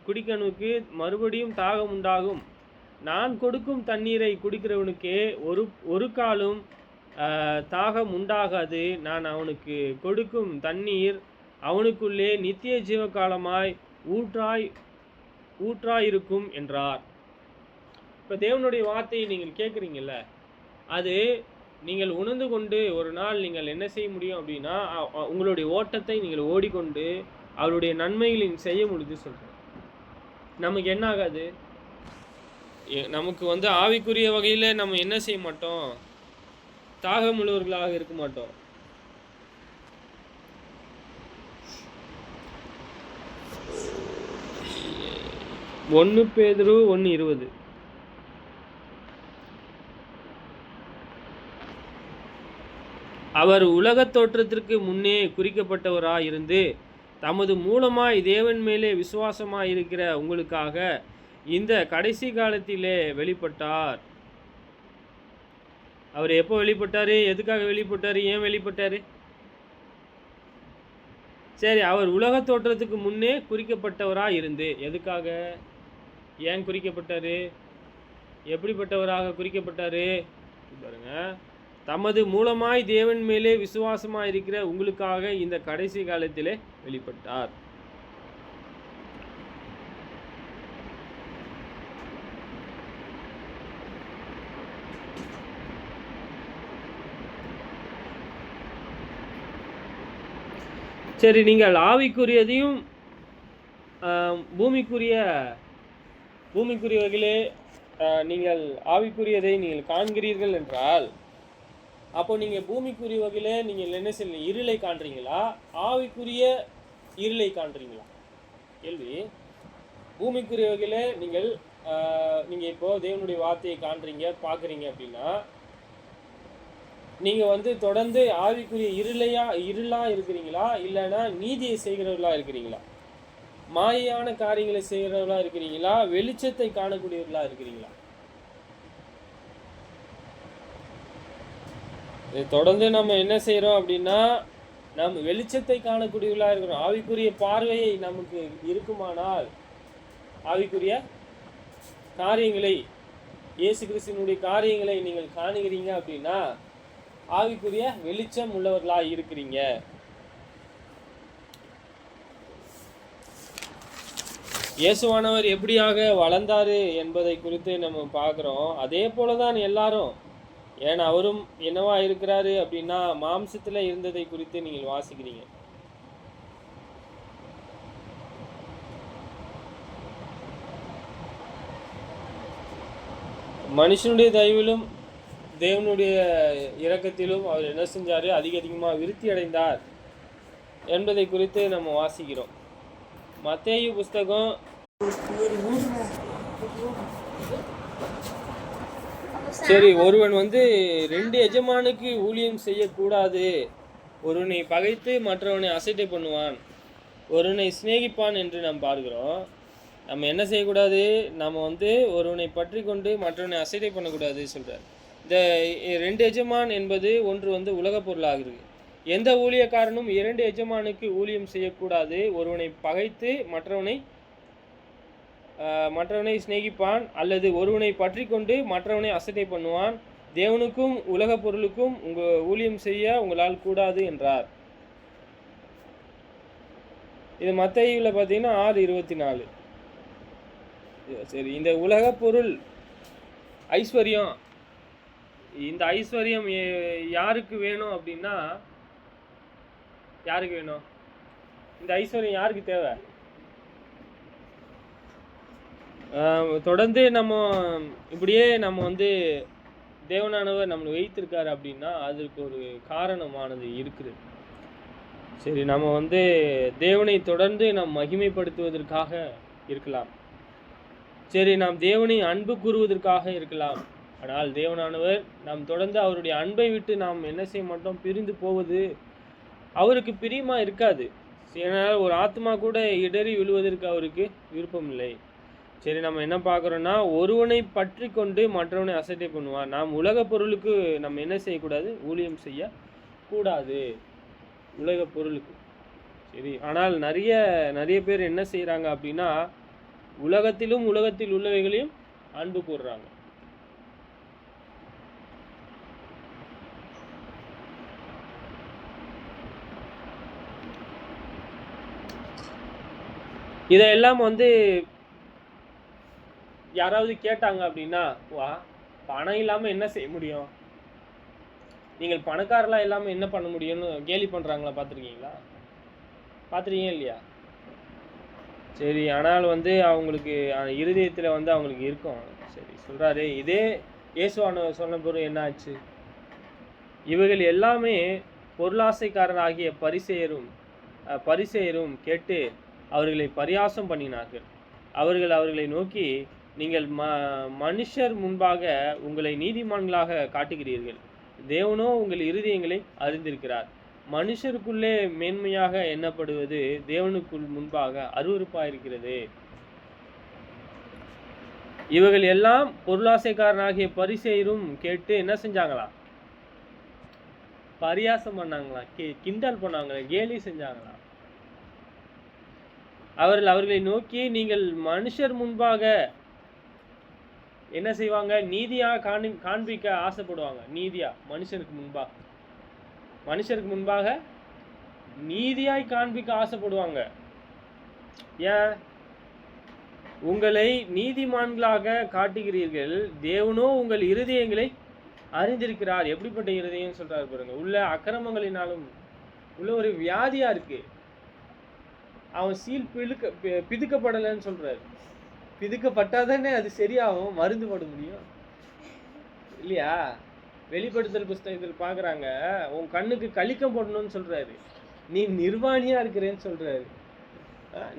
குடிக்கனுக்கு மறுபடியும் தாகம் உண்டாகும். நான் கொடுக்கும் தண்ணீரை குடிக்கிறவனுக்கே ஒரு காலும் தாகம் உண்டாகாது. நான் அவனுக்கு கொடுக்கும் தண்ணீர் அவனுக்குள்ளே நித்திய ஜீவகாலமாய் ஊற்றாயிருக்கும் என்றார். இப்போ தேவனுடைய வார்த்தையை நீங்கள் கேட்குறீங்கல்ல, அது நீங்கள் உணர்ந்து கொண்டு ஒரு நாள் நீங்கள் என்ன செய்ய முடியும் அப்படின்னா, உங்களுடைய ஓட்டத்தை நீங்கள் ஓடிக்கொண்டு அவருடைய நன்மைகளை செய்ய முடியுது சொல்கிறேன். நமக்கு என்ன ஆகாது? நமக்கு ஆவிக்குரிய வகையில் நம்ம என்ன செய்ய மாட்டோம்? தாகமுள்ளவர்களாக இருக்க மாட்டோம். ஒன்று பேதுரு 1:20. அவர் உலகத் தோற்றத்திற்கு முன்னே குறிக்கப்பட்டவராயிருந்து தமது மூலமாய் தேவன் மேலே விசுவாசமாயிருக்கிற உங்களுக்காக இந்த கடைசி காலத்திலே வெளிப்பட்டார். அவர் எப்போ வெளிப்பட்டார்? எதுக்காக வெளிப்பட்டார்? ஏன் வெளிப்பட்டார்? சரி, அவர் உலக தோற்றத்துக்கு முன்னே குறிக்கப்பட்டவராக இருந்து எதுக்காக, ஏன் குறிக்கப்பட்டார்? எப்படிப்பட்டவராக குறிக்கப்பட்டார் பாருங்க. தமது மூலமாய் தேவன் மேலே விசுவாசமாக இருக்கிற உங்களுக்காக இந்த கடைசி காலத்திலே வெளிப்பட்டார். சரி, நீங்கள் ஆவிக்குரியதையும் பூமிக்குரிய வகையிலே நீங்கள் ஆவிக்குரியதை நீங்கள் காண்கிறீர்கள் என்றால், அப்போ நீங்கள் பூமிக்குரிய வகையிலே நீங்கள் என்ன செய்யணும்? இருளை காண்றீங்களா, ஆவிக்குரிய இருளை காண்றீங்களா? கேள்வி. பூமிக்குரிய வகையிலே நீங்கள் இப்போ தேவனுடைய வார்த்தையை காண்றீங்க, பார்க்குறீங்க அப்படின்னா, நீங்கள் தொடர்ந்து ஆவிக்குரிய இருளா இருக்கிறீங்களா, இல்லைன்னா நீதியை செய்கிறவர்களா இருக்கிறீங்களா? மாயான காரியங்களை செய்கிறவர்களா இருக்கிறீங்களா, வெளிச்சத்தை காணக்கூடியவர்களா இருக்கிறீங்களா? தொடர்ந்து நம்ம என்ன செய்கிறோம் அப்படின்னா, நம்ம வெளிச்சத்தை காணக்கூடியவர்களா இருக்கிறோம். ஆவிக்குரிய பார்வையை நமக்கு இருக்குமானால், ஆவிக்குரிய காரியங்களை, இயேசு கிறிஸ்துவினுடைய காரியங்களை நீங்கள் காணுகிறீங்க அப்படின்னா ஆவிக்குரிய வெளிச்சம் உள்ளவர்களா இருக்கிறீங்க. இயேசுவானவர் எப்படியாக வளர்ந்தாரு என்பதை குறித்து நம்ம பார்க்குறோம். அதே போலதான் எல்லாரும். ஏன்னா அவரும் என்னவா இருக்கிறாரு அப்படின்னா மாம்சத்தில் இருந்ததை குறித்து நீங்கள் வாசிக்கிறீங்க. மனுஷனுடைய தயவிலும் தேவனுடைய இரக்கத்திலும் அவர் என்ன செஞ்சார்? அதிகமாக விருத்தி அடைந்தார் என்பதை குறித்து நம்ம வாசிக்கிறோம். மத்தேயு புஸ்தகம் சரி, ஒருவன் 2 எஜமானுக்கு ஊழியம் செய்யக்கூடாது. ஒருவனை பகைத்து மற்றவனை அசட்டை பண்ணுவான், ஒருவனை சிநேகிப்பான் என்று நாம் பார்க்கிறோம். நம்ம என்ன செய்யக்கூடாது? நம்ம ஒருவனை பற்றி கொண்டு மற்றவனை அசட்டை பண்ணக்கூடாது சொல்கிறார். இந்த 2 எஜமான் என்பது ஒன்று உலக பொருளாகிறது. எந்த ஊழியக்காரனும் 2 எஜமானுக்கு ஊழியம் செய்யக்கூடாது. ஒருவனை பகைத்து மற்றவனை சிநேகிப்பான், அல்லது ஒருவனை பற்றி கொண்டு மற்றவனை அசட்டை பண்ணுவான். தேவனுக்கும் உலக பொருளுக்கும் ஊழியம் செய்ய உங்களால் கூடாது என்றார். இது மத்தேயுல பார்த்தீங்கன்னா 6:24. சரி, இந்த உலக பொருள் ஐஸ்வர்யம், இந்த ஐஸ்வர்யம் யாருக்கு வேணும் அப்படின்னா, யாருக்கு வேணும் இந்த ஐஸ்வர்யம்? யாருக்கு தேவை? தொடர்ந்து நம்ம இப்படியே நம்ம தேவனானவர் நம்மளை வைத்திருக்காரு அப்படின்னா அதற்கு ஒரு காரணமானது இருக்குது. சரி, நம்ம தேவனை தொடர்ந்து நாம் மகிமைப்படுத்துவதற்காக இருக்கலாம். சரி, நாம் தேவனை அன்பு கூறுவதற்காக இருக்கலாம். ஆனால் தேவனானவர் நாம் தொடர்ந்து அவருடைய அன்பை விட்டு நாம் என்ன செய்ய மாட்டோம்? பிரிந்து போவது அவருக்கு பிரியமா இருக்காது. ஏன்னால் ஒரு ஆத்மா கூட இடறி விழுவதற்கு அவருக்கு விருப்பம் இல்லை. சரி, நம்ம என்ன பார்க்குறோன்னா, ஒருவனை பற்றி கொண்டு மற்றவனை அசட்டை பண்ணுவான். நாம் உலக பொருளுக்கு நம்ம என்ன செய்யக்கூடாது? ஊழியம் செய்யக்கூடாது உலக பொருளுக்கு. சரி, ஆனால் நிறைய பேர் என்ன செய்கிறாங்க அப்படின்னா, உலகத்தில் உள்ளவைகளையும் அன்பு கூறுறாங்க. இதையெல்லாம் யாராவது கேட்டாங்க அப்படின்னா, பணம் இல்லாமல் என்ன செய்ய முடியும், நீங்கள் பணக்காரலாம் இல்லாமல் என்ன பண்ண முடியும்னு கேலி பண்ணுறாங்களா? பார்த்துருக்கீங்களா? பார்த்துருக்கீங்க இல்லையா? சரி, ஆனால் அவங்களுக்கு இருதயத்தில் அவங்களுக்கு இருக்கும். சரி, சொல்கிறாரு, இதே இயேசுவானவர் சொன்ன பொருள் என்ன ஆச்சு? இவைகள் எல்லாமே பொருளாசைக்காரராகிய பரிசேயரும் கேட்டு அவர்களை பரியாசம் பண்ணினார்கள். அவர்களை நோக்கி, நீங்கள் மனுஷர் முன்பாக உங்களை நீதிமான்களாக காட்டுகிறீர்கள், தேவனோ உங்கள் இருதயங்களை அறிந்திருக்கிறார். மனுஷருக்குள்ளே மேன்மையாக எண்ணப்படுவது தேவனுக்குள் முன்பாக அருவருப்பாயிருக்கிறது. இவர்கள் எல்லாம் பொருளாசைக்காரனாகிய பரிசேயரும் கேட்டு என்ன செஞ்சாங்களா? பரியாசம் பண்ணாங்களா? கிண்டல் பண்ணாங்களா? கேலி செஞ்சாங்களா? அவர்களை நோக்கி, நீங்கள் மனுஷர் முன்பாக என்ன செய்வாங்க? நீதியா காண்பிக்க ஆசைப்படுவாங்க. நீதியா மனுஷருக்கு முன்பாக நீதியாய் காண்பிக்க ஆசைப்படுவாங்க. ஏன்? உங்களை நீதிமான்களாக காட்டுகிறீர்கள், தேவனோ உங்கள் இருதயங்களை அறிந்திருக்கிறார். எப்படிப்பட்ட இருதயம் சொல்றாரு பாருங்க. உள்ள அக்கிரமங்களினாலும் உள்ள ஒரு வியாதியா இருக்கு. அவன் பிதுக்கப்படலைன்னு சொல்றாரு. பிதுக்கப்பட்டாதானே அது சரியாகும், மருந்து போட முடியும் இல்லையா? வெளிப்படுத்தல் புஸ்தகத்தில் பார்க்குறாங்க, உன் கண்ணுக்கு கலிக்கம் போடணும்னு சொல்றாரு. நீ நிர்வாணியா இருக்கிறேன்னு சொல்றாரு.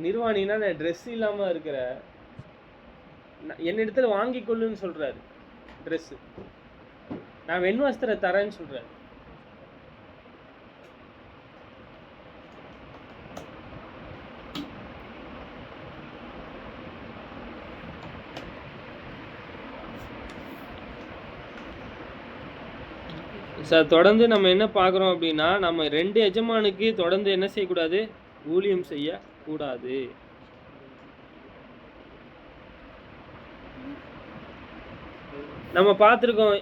நிர்வாணினா ட்ரெஸ் இல்லாம இருக்கிற, என்னிடத்துல வாங்கி கொள்ளுன்னு சொல்றாரு. ட்ரெஸ் நான் வெண்வஸ்திர தரேன்னு சொல்றாரு. சார், தொடர்ந்து நம்ம என்ன பார்க்குறோம் அப்படின்னா, நம்ம 2 எஜமானுக்கு தொடர்ந்து என்ன செய்யக்கூடாது? ஊழியம் செய்யக்கூடாது. நம்ம பார்த்துருக்கோம்,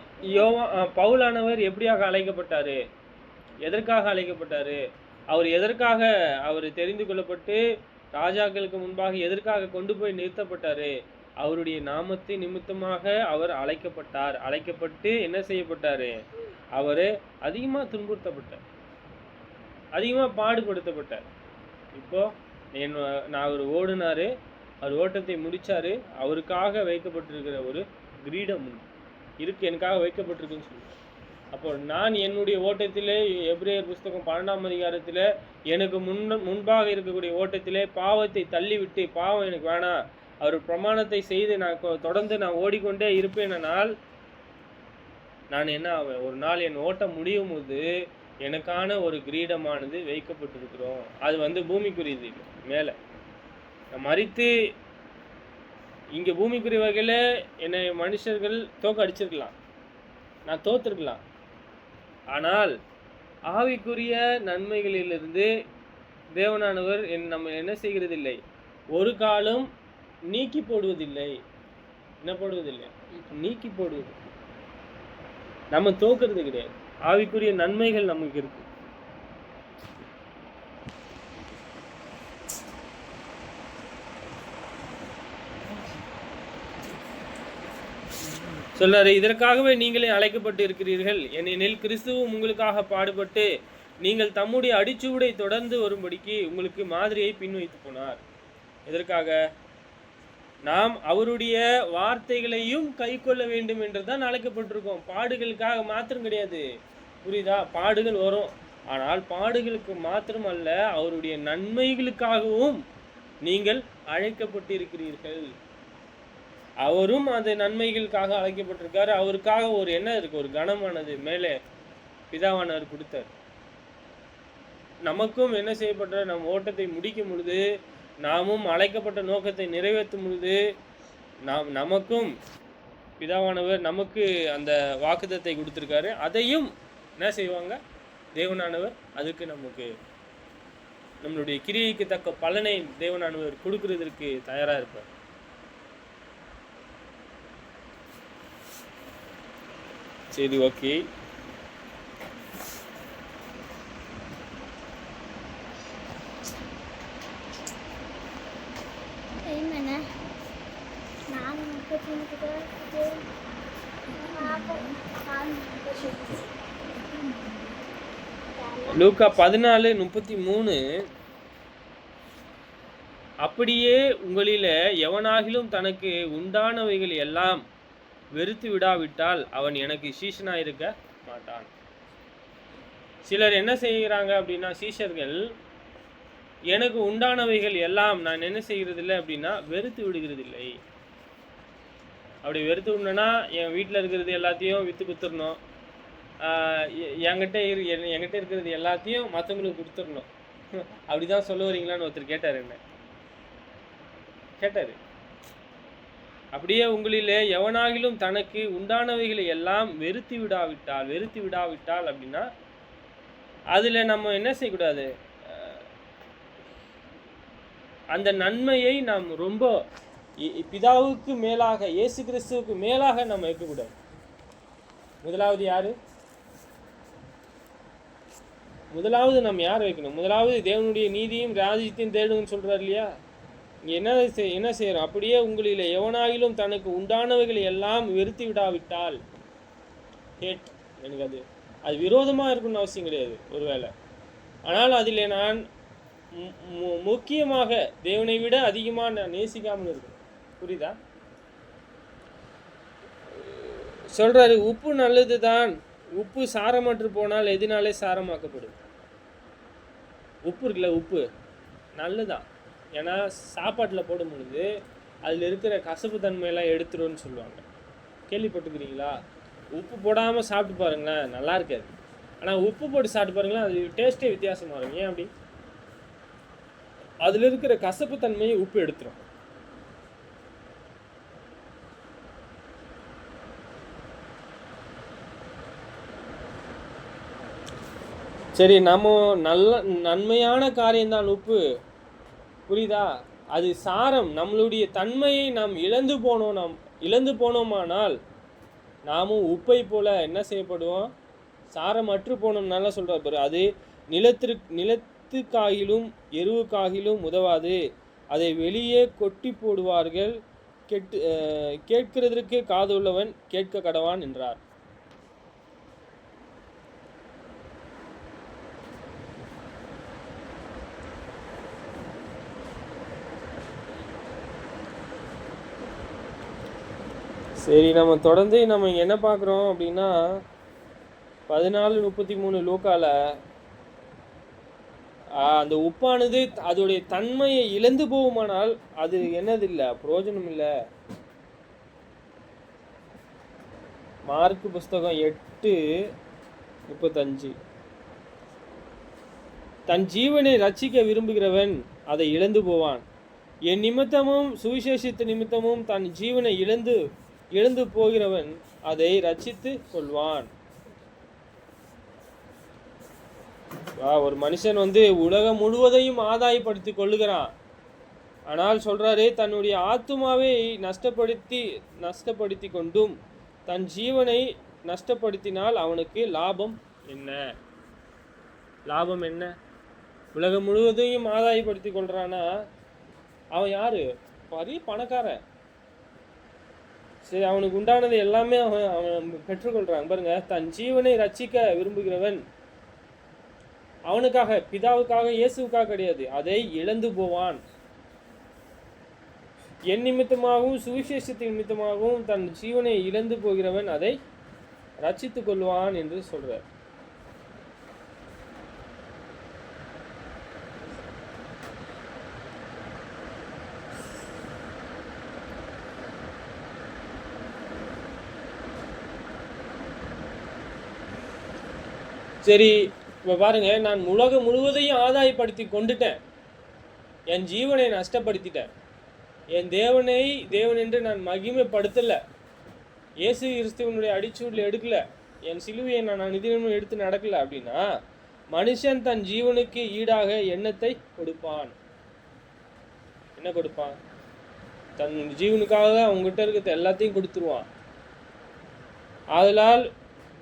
பவுலானவர் எப்படியாக அழைக்கப்பட்டாரு, எதற்காக அழைக்கப்பட்டாரு, அவர் தெரிந்து கொள்ளப்பட்டு ராஜாக்களுக்கு முன்பாக எதற்காக கொண்டு போய் நிறுத்தப்பட்டாரு? அவருடைய நாமத்தை நிமித்தமாக அவர் அழைக்கப்பட்டு என்ன செய்யப்பட்டாரு? அவர் அதிகமாக துன்புறுத்தப்பட்டார், அதிகமாக பாடுபடுத்தப்பட்டார். இப்போ நான் அவர் ஓடினாரு, அவர் ஓட்டத்தை முடிச்சாரு, அவருக்காக வைக்கப்பட்டிருக்கிற ஒரு கிரீடம் இருக்கு, எனக்காக வைக்கப்பட்டிருக்குன்னு சொல்லுவார். அப்போ நான் என்னுடைய ஓட்டத்திலே, எபிரேயர் புஸ்தகம் 12ஆம் அதிகாரத்தில், எனக்கு முன்பாக இருக்கக்கூடிய ஓட்டத்திலே பாவத்தை தள்ளிவிட்டு, பாவம் எனக்கு வேணாம், அவர் பிரமாணத்தை செய்து நான் தொடர்ந்து ஓடிக்கொண்டே இருப்பேனால் நான் என்ன ஆவேன்? ஒரு நாள் என் ஓட்டம் முடியும் போது எனக்கான ஒரு கிரீடமானது வைக்கப்பட்டிருக்கிறோம். அது பூமிக்குரியது. மேலே நான் மறித்து இங்கே பூமிக்குரிய வகையில் என்னை மனுஷர்கள் அடிச்சிருக்கலாம், நான் தோத்துருக்கலாம். ஆனால் ஆவிக்குரிய நன்மைகளிலிருந்து தேவனானவர் நம்ம என்ன செய்கிறதில்லை, ஒரு காலம் நீக்கி போடுவதில்லை. என்ன போடுவதில்லை? நீக்கி போடுவது. நம்ம தோக்கிறது கிடையாது. ஆவிக்குரிய நன்மைகள் நமக்கு இருக்கு. சொல்றாரு, இதற்காகவே நீங்களே அழைக்கப்பட்டு இருக்கிறீர்கள், ஏனெனில் கிறிஸ்துவும் உங்களுக்காக பாடுபட்டு நீங்கள் தம்முடைய அடிச்சுவடை தொடர்ந்து வரும்படிக்கு உங்களுக்கு மாதிரியை பின்வைத்து போனார். எதற்காக? நாம் அவருடைய வார்த்தைகளையும் கை கொள்ள வேண்டும் என்றுதான் அழைக்கப்பட்டிருக்கோம். பாடுகளுக்காக மாத்திரம் கிடையாது, புரியுதா? பாடுகள் வரும், ஆனால் பாடுகளுக்கு மாத்திரம் அல்ல, அவருடைய நன்மைகளுக்காகவும் நீங்கள் அழைக்கப்பட்டிருக்கிறீர்கள். அவரும் அந்த நன்மைகளுக்காக அழைக்கப்பட்டிருக்காரு. அவருக்காக ஒரு என்ன இருக்கு, ஒரு கனமானது மேலே பிதாவானவர் கொடுத்தார். நமக்கும் என்ன செய்யப்பட்ட, நம் ஓட்டத்தை முடிக்கும் பொழுது, நாமும் அழைக்கப்பட்ட நோக்கத்தை நிறைவேற்றும் பொழுது, நமக்கும் பிதாவானவர் நமக்கு அந்த வாக்குத்தத்தை கொடுத்துருக்காரு. அதையும் என்ன செய்வாங்க? தேவனானவர் அதுக்கு நமக்கு நம்மளுடைய கிரியைக்கு தக்க பலனை தேவனானவர் கொடுக்கறதற்கு தயாரா இருப்பார். சரி, ஓகே. லூக்கா 14:33 அப்படியே உங்களில எவனாகிலும் தனக்கு உண்டானவைகள் எல்லாம் வெறுத்து விடாவிட்டால் அவன் எனக்கு சீஷனாயிருக்க மாட்டான். சிலர் என்ன செய்கிறாங்க அப்படின்னா, சீஷர்கள் எனக்கு உண்டானவைகள் எல்லாம் நான் என்ன செய்கிறது இல்லை அப்படின்னா வெறுத்து விடுகிறது இல்லை. அப்படி வெறுத்து விடணும்னா என் வீட்டில் இருக்கிறது எல்லாத்தையும் விற்று கொடுத்துடணும், என்கிட்ட இருக்கிறது எல்லாத்தையும் மற்றவங்களுக்கு கொடுத்துடணும். அப்படிதான் சொல்ல வரீங்களான்னு ஒருத்தர் கேட்டார். என்ன கேட்டார்? அப்படியே உங்களிலே எவனாகிலும் தனக்கு உண்டானவைகளை எல்லாம் வெறுத்து விடாவிட்டால் அப்படின்னா அதில் நம்ம என்ன செய்யக்கூடாது, அந்த நன்மையை நாம் ரொம்ப பிதாவுக்கு மேலாக, இயேசு கிறிஸ்துவுக்கு மேலாக நம்ம வைக்கக்கூடாது. முதலாவது யாரு? முதலாவது நம்ம யார் வைக்கணும்? முதலாவது தேவனுடைய நீதியும் ராஜ்யத்தையும் தேடுன்னு சொல்றாரு இல்லையா? இங்கே என்ன செய்யறோம்? அப்படியே உங்களில் எவனாகிலும் தனக்கு உண்டானவைகளை எல்லாம் வெறுத்து விடாவிட்டால், எனக்கு அது விரோதமாக இருக்குன்னு அவசியம் கிடையாது ஒருவேளை, ஆனால் அதில் நான் முக்கியமாக தேவனை விட அதிகமாக நான் நேசிக்காமல் இருக்கேன். புரியுதா? சொல்றாரு, உப்பு நல்லது தான், உப்பு சாரமற்று போனால் எதினாலே சாரமாக்கப்படும். உப்பு இருக்குல்ல, உப்பு நல்லதுதான். ஏன்னா சாப்பாட்டில் போடும் பொழுது அதில் இருக்கிற கசப்பு தன்மையெல்லாம் எடுத்துருன்னு சொல்லுவாங்க. கேள்விப்பட்டுக்கிறீங்களா? உப்பு போடாமல் சாப்பிட்டு பாருங்களேன், நல்லா இருக்காது. ஆனால் உப்பு போட்டு சாப்பிட்டு பாருங்களேன், அது டேஸ்ட்டே வித்தியாசமாக இருக்கும். ஏன் அப்படி? அதில் இருக்கிற கசப்பு தன்மையை உப்பு எடுத்துரும். சரி, நம்ம நன்மையான காரியம்தான் உப்பு, புரியுதா? அது சாரம், நம்மளுடைய தன்மையை நாம் இழந்து போனோமானால் நாமும் உப்பை போல என்ன செய்யப்படுவோம்? சாரம் அற்று போனோம்னால சொல்றாரு பாரு, அது நிலத்துக்காகிலும் எருவுக்காகிலும் உதவாது, அதை வெளியே கொட்டி போடுவார்கள், கேட்கிறதற்கு காது உள்ளவன் கேட்க கடவான் என்றார். சரி, நம்ம தொடர்ந்து நம்ம என்ன பார்க்குறோம் அப்படின்னா 14:33 லூக்கால அந்த உப்பானது அதோடைய தன்மையை இழந்து போகுமானால் அது என்னது இல்லை, பிரயோஜனம் இல்லை. மார்க் புஸ்தகம் 8:35 தன் ஜீவனை ரட்சிக்க விரும்புகிறவன் அதை இழந்து போவான், என் நிமித்தமும் சுவிசேஷத்து நிமித்தமும் தன் ஜீவனை இழந்து போகிறவன் அதை ரட்சித்து கொள்வான். ஒரு மனுஷன் உலகம் முழுவதையும் ஆதாயப்படுத்தி கொள்ளுகிறான், ஆனால் சொல்றாரு தன்னுடைய ஆத்துமாவை நஷ்டப்படுத்தி கொண்டும் தன் ஜீவனை நஷ்டப்படுத்தினால் அவனுக்கு லாபம் என்ன? லாபம் என்ன? உலகம் முழுவதையும் ஆதாயப்படுத்தி கொள்றானா அவன் யாரு? பெரிய பணக்காரன். சரி, அவனுக்கு உண்டானது எல்லாமே அவன் பெற்றுக்கொள்றான் பாருங்க. தன் ஜீவனை ரட்சிக்க விரும்புகிறவன் அவனுக்காக, பிதாவுக்காக, இயேசுக்காக கிடையாது, அதை இழந்து போவான். என் நிமித்தமாகவும் சுவிசேஷத்தின் நிமித்தமாகவும் தன் ஜீவனை இழந்து போகிறவன் அதை ரட்சித்து கொள்வான் என்று சொல்றார். சரி, இப்போ பாருங்க, நான் உலகம் முழுவதையும் ஆதாயப்படுத்தி கொண்டுட்டேன், என் ஜீவனை நஷ்டப்படுத்திட்டேன், என் தேவன் என்று நான் மகிமைப்படுத்தல, இயேசு கிறிஸ்துவனுடைய அடிச்சூடில் எடுக்கல, என் சிலுவையை நான் நிதினமும் எடுத்து நடக்கல அப்படின்னா மனுஷன் தன் ஜீவனுக்கு ஈடாக எண்ணத்தை கொடுப்பான். என்ன கொடுப்பான்? தன் ஜீவனுக்காக அவங்ககிட்ட இருக்கிற எல்லாத்தையும் கொடுத்துருவான். ஆதலால்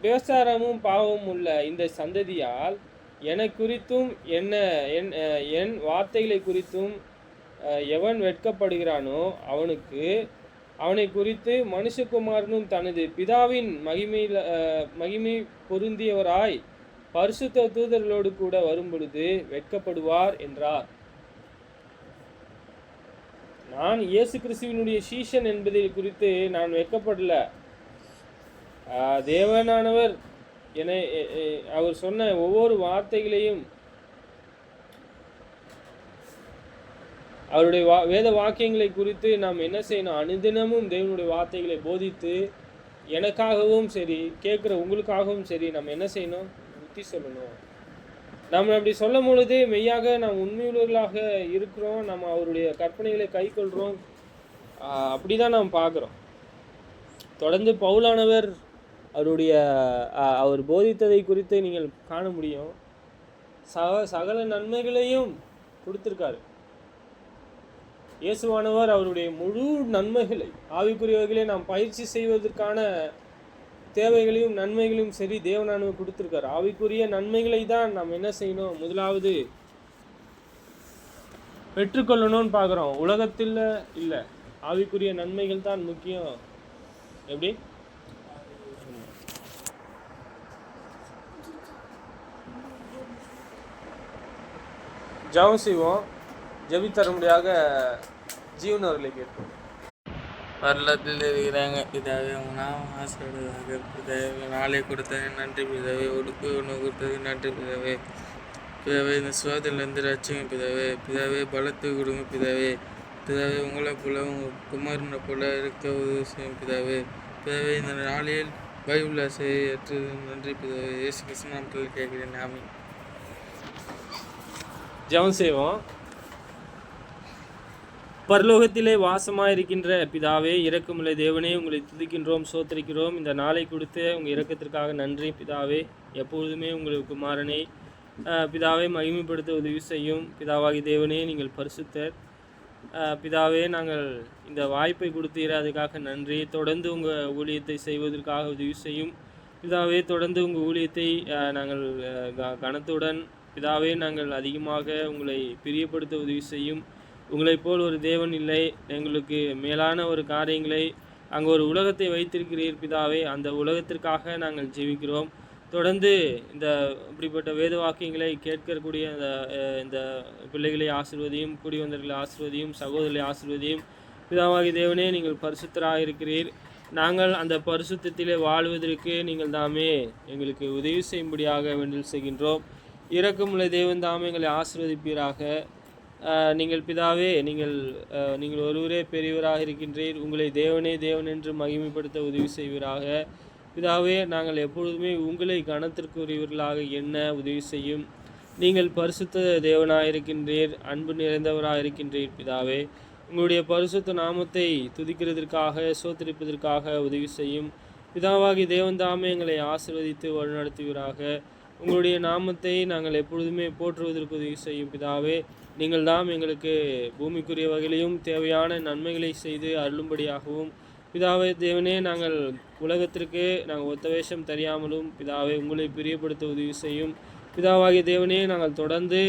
விபசாரமும் பாவமும் உள்ள இந்த சந்ததியால் என்னை குறித்தும் என் வார்த்தைகளை குறித்தும் எவன் வெட்கப்படுகிறானோ அவனை குறித்து மனுஷகுமாரனும் தனது பிதாவின் மகிமை பொருந்தியவராய் பரிசுத்த தூதர்களோடு கூட வரும்பொழுது வெட்கப்படுவார் என்றார். நான் இயேசு கிறிஸ்துவினுடைய சீஷன் என்பதை குறித்து நான் வெட்கப்படல. தேவனானவர் அவர் சொன்ன ஒவ்வொரு வார்த்தைகளையும், அவருடைய வேத வாக்கியங்களை குறித்து நாம் என்ன செய்யணும்? அனுதினமும் தேவனுடைய வார்த்தைகளை போதித்து, எனக்காகவும் சரி, கேட்குற உங்களுக்காகவும் சரி, நம்ம என்ன செய்யணும்? புத்தி சொல்லணும். நம்ம அப்படி சொல்லும் பொழுது மெய்யாக நாம் உண்மையுள்ளவர்களாக இருக்கிறோம், நம்ம அவருடைய கற்பனைகளை கை கொள்கிறோம். அப்படிதான் நாம் பார்க்குறோம். தொடர்ந்து பவுலானவர் அவர் போதித்ததை குறித்து நீங்கள் காண முடியும். சகல நன்மைகளையும் கொடுத்திருக்காரு. இயேசுவானவர் அவருடைய முழு நன்மைகளை, ஆவிக்குரியவர்களை நாம் பயிற்சி செய்வதற்கான தேவைகளையும் நன்மைகளையும் சரி தேவனானவர் கொடுத்திருக்காரு. ஆவிக்குரிய நன்மைகளை தான் நாம் என்ன செய்யணும்? முதலாவது பெற்றுக்கொள்ளணும்னு பார்க்குறோம். உலகத்தில் இல்லை, ஆவிக்குரிய நன்மைகள் தான் முக்கியம். எப்படி? ஜெபம் செய்வோம். ஜெபித்தரும்படியாக ஜீவன் அவர்களை கேட்போம். வரலாற்றில் இருக்கிறாங்க பிதாவே, உங்கள் நாமம் ஆசீர்வதிப்பதாக. பிதாவே, நாளை கொடுத்தது நன்றி பிதாவே. உடுப்பு உணவு கொடுத்தது நன்றி பிதாவே. பிதாவே, இந்த சுவாதிலிருந்து ரட்சிங்க பிதாவே. பிதாவே, பலத்தை கொடுங்க பிதாவே. பிதாவே, உங்களை போல உங்கள் குமாரனை போல இருக்க உதவி செய்யும் பிதாவே. பிதாவே, இந்த நாளில் பைபிள் ஆசையை ஏற்றது நன்றி பிதாவே. இயேசு கிறிஸ்து நாமத்தில் கேட்கிறேன், ஆமென். ஜெபம் செய்வோம். பரலோகத்திலே வாசமாயிருக்கின்ற பிதாவே, இரக்கமுள்ள தேவனே, உங்களை துதிக்கின்றோம், சோத்தரிக்கிறோம். இந்த நாளை கொடுத்து உங்கள் இரக்கத்திற்காக நன்றி பிதாவே. எப்பொழுதுமே உங்கள் குமாரனை பிதாவை மகிமைப்படுத்த உதவி செய்யும் பிதாவாகி தேவனே, நீங்கள் பரிசுத்தர் பிதாவே. நாங்கள் இந்த வாய்ப்பை கொடுத்தீர, அதுக்காக நன்றி. தொடர்ந்து உங்கள் ஊழியத்தை செய்வதற்காக உதவி செய்யும் பிதாவே. தொடர்ந்து உங்கள் ஊழியத்தை நாங்கள் கனத்துடன் பிதாவே நாங்கள் அதிகமாக உங்களை பிரியப்படுத்த உதவி செய்யும். உங்களைப் போல் ஒரு தேவன் இல்லை. எங்களுக்கு மேலான ஒரு காரியங்களை அங்கே ஒரு உலகத்தை வைத்திருக்கிறீர் பிதாவே. அந்த உலகத்திற்காக நாங்கள் ஜெபிக்கிறோம். தொடர்ந்து இந்த இப்படிப்பட்ட வேத வாக்கியங்களை கேட்கக்கூடிய இந்த பிள்ளைகளை ஆசீர்வதியும், கூடி வந்தவர்களை ஆசீர்வதியும், சகோதரர்களை ஆசீர்வதியும் பிதாவாகி தேவனே. நீங்கள் பரிசுத்தராக இருக்கிறீர். நாங்கள் அந்த பரிசுத்தத்திலே வாழ்வதற்கு நீங்கள் தாமே எங்களுக்கு உதவி செய்யும்படியாக வேண்டல் செய்கின்றோம். இரக்கமுள்ள தேவன் தாமே எங்களை ஆசீர்வதிப்பீராக. நீங்கள் பிதாவே, நீங்கள் ஒருவரே பெரியவராக இருக்கின்றீர். உங்களை தேவனே தேவன் என்று மகிமைப்படுத்த உதவி செய்வீராக பிதாவே. நாங்கள் எப்பொழுதுமே உங்களை கனத்திற்குரியவர்களாக எண்ண உதவி செய்யும். நீங்கள் பரிசுத்த தேவனாக இருக்கின்றீர், அன்பு நிறைந்தவராக இருக்கின்றீர் பிதாவே. உங்களுடைய பரிசுத்த நாமத்தை துதிக்கிறதற்காக, சோத்தரிப்பதற்காக உதவி செய்யும் பிதாவாகி தேவன் தாமே எங்களை ஆசீர்வதித்து வழிநடத்துவீராக. உங்களுடைய நாமத்தை நாங்கள் எப்பொழுதுமே போற்றுவதற்கு உதவி செய்யும் பிதாவே. நீங்கள் தாம் எங்களுக்கு பூமிக்குரிய வகையிலையும் தேவையான நன்மைகளை செய்து அருளும்படியாகவும் பிதாவே தேவனே, நாங்கள் உலகத்திற்கு நாங்கள் ஒத்த வேஷம் தெரியாமலும் பிதாவே உங்களை பிரியப்படுத்த உதவி செய்யும் பிதாவாகிய தேவனே. நாங்கள் தொடர்ந்து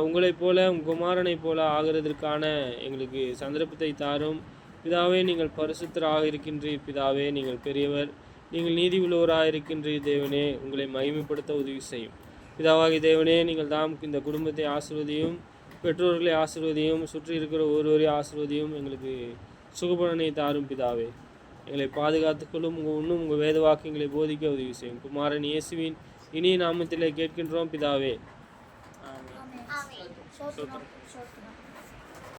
உங்களைப் போல உங்கள் குமாரனைப் போல ஆகிறதற்கான எங்களுக்கு சந்தர்ப்பத்தை தாரும் பிதாவே. நீங்கள் பரிசுத்தராக இருக்கின்றீர் பிதாவே. நீங்கள் பெரியவர், நீங்கள் நீதி உள்ளவராக இருக்கின்றீர் தேவனே. உங்களை மகிமைப்படுத்த உதவி செய்யும் பிதாவாகிய தேவனே. நீங்கள் தாம் இந்த குடும்பத்தை ஆசீர்வதியும், பெற்றோர்களை ஆசீர்வதியும், சுற்றி இருக்கிற ஒருவரை ஆசீர்வதியும், எங்களுக்கு சுகபலனை தாரும் பிதாவே. எங்களை பாதுகாத்துக்கொள்ளும். இன்னும் உங்கள் வேத வாக்கியங்களை போதிக்க உதவி செய்யும். குமாரன் இயேசுவின் இனிய நாமத்திலே கேட்கின்றோம் பிதாவே. ஆமென்.